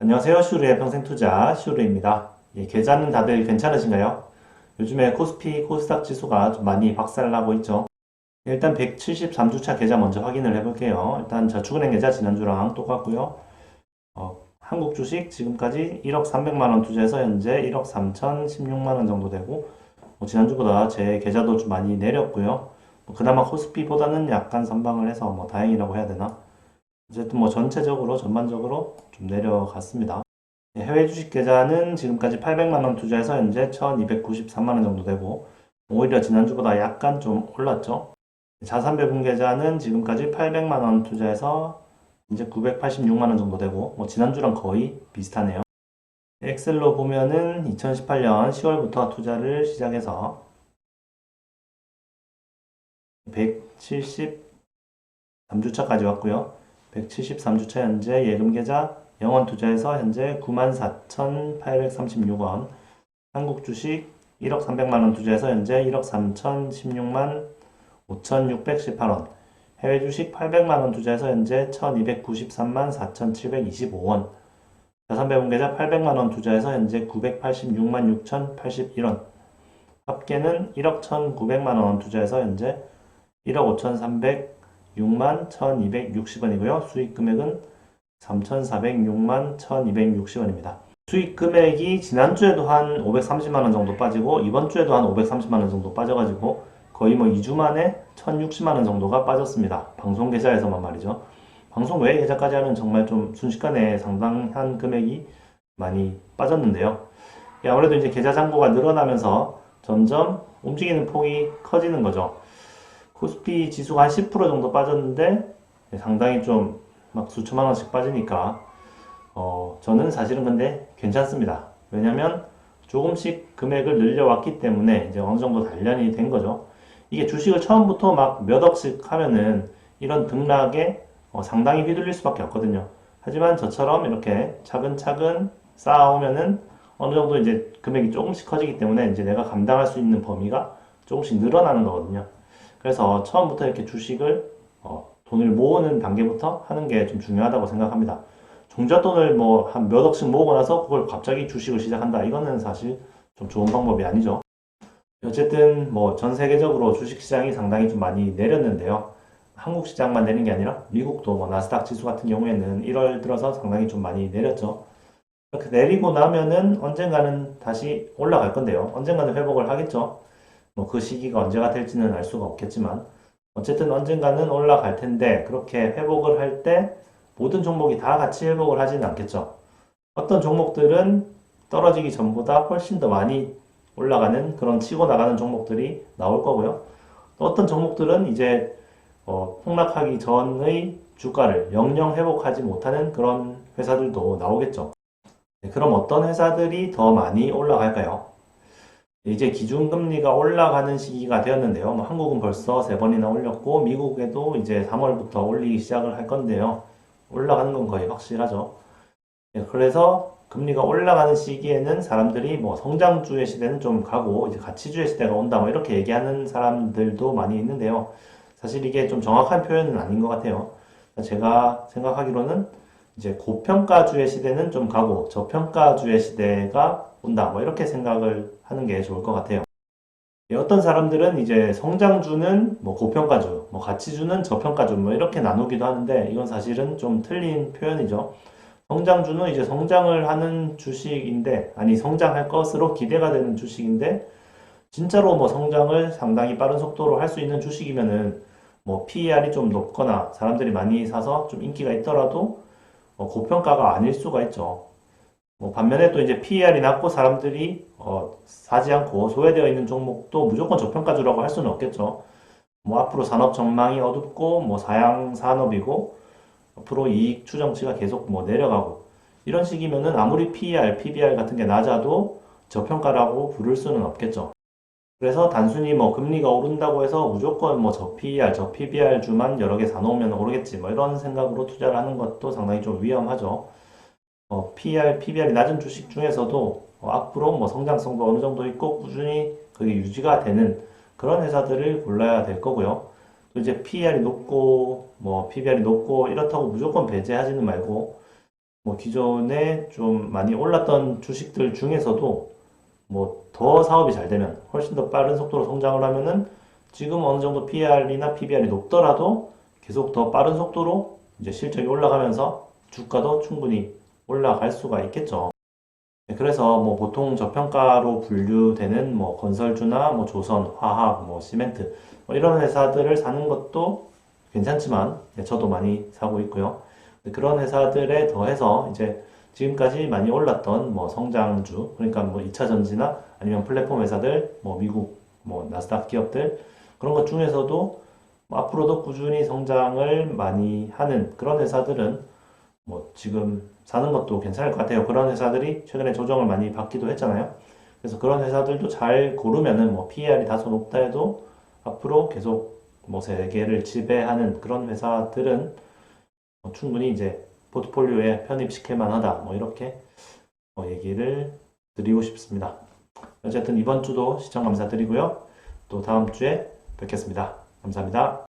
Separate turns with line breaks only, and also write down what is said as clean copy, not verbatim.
안녕하세요. 슈르의 평생투자 슈르입니다. 계좌는 다들 괜찮으신가요? 요즘에 코스피, 코스닥 지수가 좀 많이 박살나고 있죠. 일단 173주차 계좌 먼저 확인을 해볼게요. 일단 저축은행 계좌 지난주랑 똑같고요. 한국 주식 지금까지 1억 300만 원 투자해서 현재 1억 3,016만 원 정도 되고, 지난주보다 제 계좌도 좀 많이 내렸고요. 그나마 코스피보다는 약간 선방을 해서 다행이라고 해야 되나? 어쨌든 전체적으로 전반적으로 좀 내려갔습니다. 해외 주식 계좌는 지금까지 800만 원 투자해서 현재 1293만 원 정도 되고, 오히려 지난주보다 약간 좀 올랐죠. 자산 배분 계좌는 지금까지 800만 원 투자해서 이제 986만 원 정도 되고, 지난주랑 거의 비슷하네요. 엑셀로 보면은 2018년 10월부터 투자를 시작해서 173주차까지 왔고요. 173주차 현재 예금 계좌 영원 투자해서 현재 94,836원, 한국 주식 1억 300만 원 투자해서 현재 1억 3,016만 5,618원, 해외 주식 800만 원 투자해서 현재 1,293만 4,725원, 자산 배분 계좌 800만 원 투자해서 현재 986만 6,081원, 합계는 1억 1,900만 원 투자해서 현재 1억 5,306만 1,260원이고요. 수익 금액은 3,406만 1,260원입니다. 수익 금액이 지난주에도 한 530만 원 정도 빠지고 이번 주에도 한 530만 원 정도 빠져가지고 거의 2주 만에 1,060만 원 정도가 빠졌습니다. 방송 계좌에서만 말이죠. 방송 외 계좌까지 하면 정말 좀 순식간에 상당한 금액이 많이 빠졌는데요. 아무래도 이제 계좌 잔고가 늘어나면서 점점 움직이는 폭이 커지는 거죠. 코스피 지수가 한 10% 정도 빠졌는데 상당히 좀 막 수천만 원씩 빠지니까 저는 사실은 근데 괜찮습니다. 왜냐면 조금씩 금액을 늘려왔기 때문에 이제 어느 정도 단련이 된 거죠. 이게 주식을 처음부터 막 몇 억씩 하면은 이런 등락에 상당히 휘둘릴 수밖에 없거든요. 하지만 저처럼 이렇게 차근차근 쌓아오면은 어느 정도 이제 금액이 조금씩 커지기 때문에 이제 내가 감당할 수 있는 범위가 조금씩 늘어나는 거거든요. 그래서 처음부터 이렇게 주식을 돈을 모으는 단계부터 하는 게 좀 중요하다고 생각합니다. 종잣돈을 한 몇 억씩 모으고 나서 그걸 갑자기 주식을 시작한다. 이거는 사실 좀 좋은 방법이 아니죠. 어쨌든 전 세계적으로 주식 시장이 상당히 좀 많이 내렸는데요. 한국 시장만 내린 게 아니라 미국도 나스닥 지수 같은 경우에는 1월 들어서 상당히 좀 많이 내렸죠. 이렇게 내리고 나면은 언젠가는 다시 올라갈 건데요. 언젠가는 회복을 하겠죠. 그 시기가 언제가 될지는 알 수가 없겠지만 어쨌든 언젠가는 올라갈 텐데 그렇게 회복을 할 때 모든 종목이 다 같이 회복을 하지는 않겠죠. 어떤 종목들은 떨어지기 전보다 훨씬 더 많이 올라가는 그런 치고 나가는 종목들이 나올 거고요. 또 어떤 종목들은 이제 폭락하기 전의 주가를 영영 회복하지 못하는 그런 회사들도 나오겠죠. 네, 그럼 어떤 회사들이 더 많이 올라갈까요? 이제 기준금리가 올라가는 시기가 되었는데요. 한국은 벌써 3번이나 올렸고, 미국에도 이제 3월부터 올리기 시작을 할 건데요. 올라가는 건 거의 확실하죠. 예, 그래서 금리가 올라가는 시기에는 사람들이 성장주의 시대는 좀 가고, 이제 가치주의 시대가 온다, 이렇게 얘기하는 사람들도 많이 있는데요. 사실 이게 좀 정확한 표현은 아닌 것 같아요. 제가 생각하기로는 이제 고평가주의 시대는 좀 가고, 저평가주의 시대가 온다, 이렇게 생각을 하는 게 좋을 것 같아요. 예, 어떤 사람들은 이제 성장주는 고평가주, 가치주는 저평가주, 이렇게 나누기도 하는데, 이건 사실은 좀 틀린 표현이죠. 성장주는 이제 성장을 하는 주식인데, 아니, 성장할 것으로 기대가 되는 주식인데, 진짜로 성장을 상당히 빠른 속도로 할 수 있는 주식이면은, PER이 좀 높거나 사람들이 많이 사서 좀 인기가 있더라도, 고평가가 아닐 수가 있죠. 반면에 또 이제 PER이 낮고 사람들이 사지 않고 소외되어 있는 종목도 무조건 저평가주라고 할 수는 없겠죠. 앞으로 산업 전망이 어둡고 사양 산업이고 앞으로 이익 추정치가 계속 내려가고 이런 식이면은 아무리 PER, PBR 같은 게 낮아도 저평가라고 부를 수는 없겠죠. 그래서 단순히 금리가 오른다고 해서 무조건 저 PER, 저 PBR 주만 여러 개 사놓으면 오르겠지 이런 생각으로 투자를 하는 것도 상당히 좀 위험하죠. PER, PBR이 낮은 주식 중에서도 앞으로 성장성도 어느 정도 있고 꾸준히 그게 유지가 되는 그런 회사들을 골라야 될 거고요. 또 이제 PER이 높고 PBR이 높고 이렇다고 무조건 배제하지는 말고 뭐 기존에 좀 많이 올랐던 주식들 중에서도 뭐 더 사업이 잘 되면 훨씬 더 빠른 속도로 성장을 하면은 지금 어느 정도 PER이나 PBR이 높더라도 계속 더 빠른 속도로 이제 실적이 올라가면서 주가도 충분히 올라갈 수가 있겠죠. 네, 그래서 뭐 보통 저평가로 분류되는 뭐 건설주나 뭐 조선, 화학, 뭐 시멘트 뭐 이런 회사들을 사는 것도 괜찮지만 네, 저도 많이 사고 있고요. 그런 회사들에 더해서 이제 지금까지 많이 올랐던 뭐 성장주, 그러니까 뭐 2차 전지나 아니면 플랫폼 회사들, 뭐 미국 뭐 나스닥 기업들 그런 것 중에서도 뭐 앞으로도 꾸준히 성장을 많이 하는 그런 회사들은 뭐 지금 사는 것도 괜찮을 것 같아요. 그런 회사들이 최근에 조정을 많이 받기도 했잖아요. 그래서 그런 회사들도 잘 고르면은 뭐 PER이 다소 높다 해도 앞으로 계속 뭐 세계를 지배하는 그런 회사들은 충분히 이제 포트폴리오에 편입시킬 만하다. 뭐 이렇게 얘기를 드리고 싶습니다. 어쨌든 이번 주도 시청 감사드리고요. 또 다음 주에 뵙겠습니다. 감사합니다.